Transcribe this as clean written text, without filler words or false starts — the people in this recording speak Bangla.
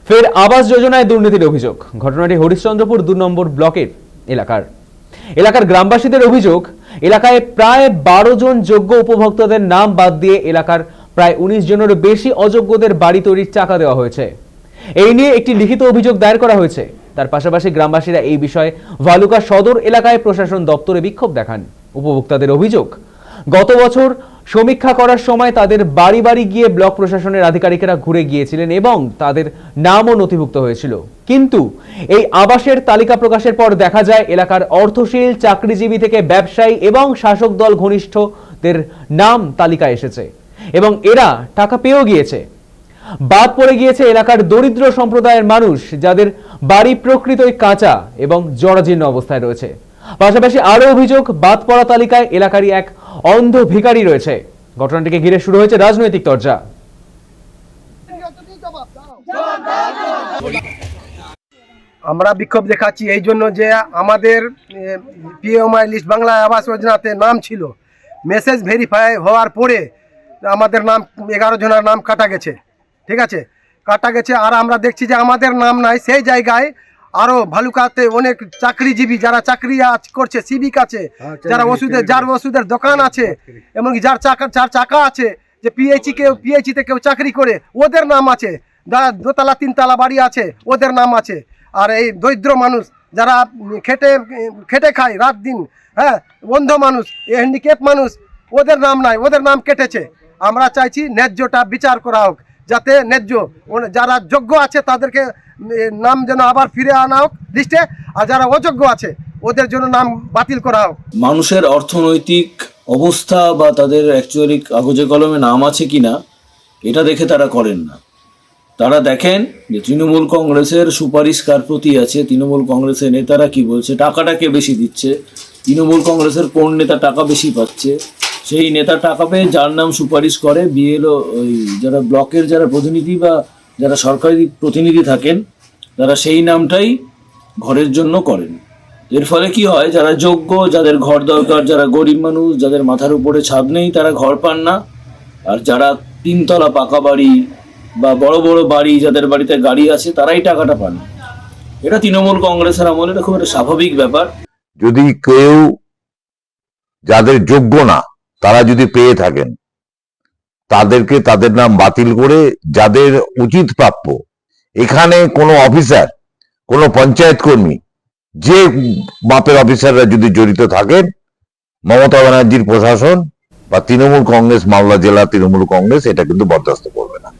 ফের আবাস যোজনায় দুর্নীতির অভিযোগ। ঘটনাটি হরিশ্চন্দ্রপুর 2 নম্বর ব্লকের এলাকার গ্রামবাসীদের অভিযোগ, এলাকায় প্রায় 12 জন যোগ্য উপভোক্তাদের নাম বাদ দিয়ে এলাকার প্রায় 19 জনের বেশি অযোগ্যদের বাড়ি তৈরির টাকা দেওয়া হয়েছে। এই নিয়ে একটি লিখিত অভিযোগ দায়ের করা হয়েছে। তার পাশাপাশি গ্রামবাসীরা এই বিষয়ে ভালুকা সদর এলাকায় প্রশাসন দপ্তরে বিক্ষোভ দেখান। উপভোক্তাদের অভিযোগ, গত বছর সমীক্ষা করার সময় তাদের বাড়ি বাড়ি গিয়ে ব্লক প্রশাসনের আধিকারিকেরা ঘুরে গিয়েছিলেন এবং তাদের নামও নথিভুক্ত হয়েছিল। কিন্তু এই আবাসের তালিকা প্রকাশের পর দেখা যায় এলাকার অর্থশীল, চাকরিজীবী থেকে ব্যবসায়ী এবং শাসক দল ঘনিষ্ঠদের নাম তালিকায় এসেছে এবং এরা টাকা পেয়েও গিয়েছে। বাদ পড়ে গিয়েছে এলাকার দরিদ্র সম্প্রদায়ের মানুষ, যাদের বাড়ি প্রকৃতই কাঁচা এবং জরাজীর্ণ অবস্থায় রয়েছে। পাশাপাশি আরো অভিযোগ, বাদ পড়া তালিকায় এলাকারই এক অন্ধ ভিখারি রয়েছে। ঘটনাটিকে ঘিরে শুরু হয়েছে রাজনৈতিক তরজা। আমরা বিক্ষোভ দেখাচ্ছি এই জন্য যে আমাদের পিএমআই লিস্ট বাংলা আবাস যোজনাতে নাম ছিল, মেসেজ ভেরিফাই হওয়ার পরে আমাদের নাম 11 জনের নাম কাটা গেছে। ঠিক আছে, কাটা গেছে, আর আমরা দেখছি যে আমাদের নাম নাই। সেই জায়গায় আরও ভালুকাতে অনেক চাকরিজীবী যারা চাকরি করছে, সিভিক আছে, যারা যার ওষুধের দোকান আছে, এমনকি যার চাকা আছে, যে পিএইচিতে কেউ চাকরি করে, ওদের নাম আছে। যারা 2তলা 3তলা বাড়ি আছে, ওদের নাম আছে। আর এই দরিদ্র মানুষ যারা খেটে খায় রাত দিন, হ্যাঁ, অন্ধ মানুষ, হ্যান্ডিক্যাপ মানুষ, ওদের নাম নাই, ওদের নাম কেটেছে। আমরা চাইছি ন্যায্যটা বিচার করা হোক, যাতে ন্যায্য যারা যোগ্য আছে তাদেরকে নাম যেন আবার ফিরে আনা হোক লিস্টে, আর যারা অযোগ্য আছে ওদের জন্য নাম বাতিল করা হোক। মানুষের অর্থনৈতিক অবস্থা বা তাদের অ্যাকচুয়ালি কাগজে কলমে নাম আছে কিনা এটা দেখে তারা করেন না। তারা দেখেন যে তৃণমূল কংগ্রেসের সুপারিশ কার প্রতি আছে, তৃণমূল কংগ্রেসের নেতারা কি বলছে, টাকাটা কে বেশি দিচ্ছে, তৃণমূল কংগ্রেসের কোন নেতা টাকা বেশি পাচ্ছে, সেই নেতা টাকা পেয়ে যার নাম সুপারিশ করে বিএলও, ওই যারা ব্লকের যারা প্রতিনিধি বা যারা সরকারি প্রতিনিধি থাকেন, তারা সেই নামটাই ঘরের জন্য করেন। এর ফলে কি হয়, যারা যোগ্য, যাদের ঘর দরকার, যারা গরিব মানুষ, যাদের মাথার উপরে ছাদ নেই, তারা ঘর পান না। আর যারা 3তলা পাকা বাড়ি বা বড় বড় বাড়ি, যাদের বাড়িতে গাড়ি আছে, তারাই টাকাটা পান। এটা তৃণমূল কংগ্রেসের আমলে এটা খুব একটা স্বাভাবিক ব্যাপার। যদি কেউ যাদের যোগ্য না তারা যদি পেয়ে থাকেন, তাদেরকে তাদের নাম বাতিল করে যাদের উচিত প্রাপ্য, এখানে কোনো অফিসার, কোনো পঞ্চায়েত কর্মী, যে মাপের অফিসাররা যদি জড়িত থাকেন, মমতা ব্যানার্জির প্রশাসন বা তৃণমূল কংগ্রেস, মালদা জেলা তৃণমূল কংগ্রেস এটা কিন্তু বরদাস্ত করবে না।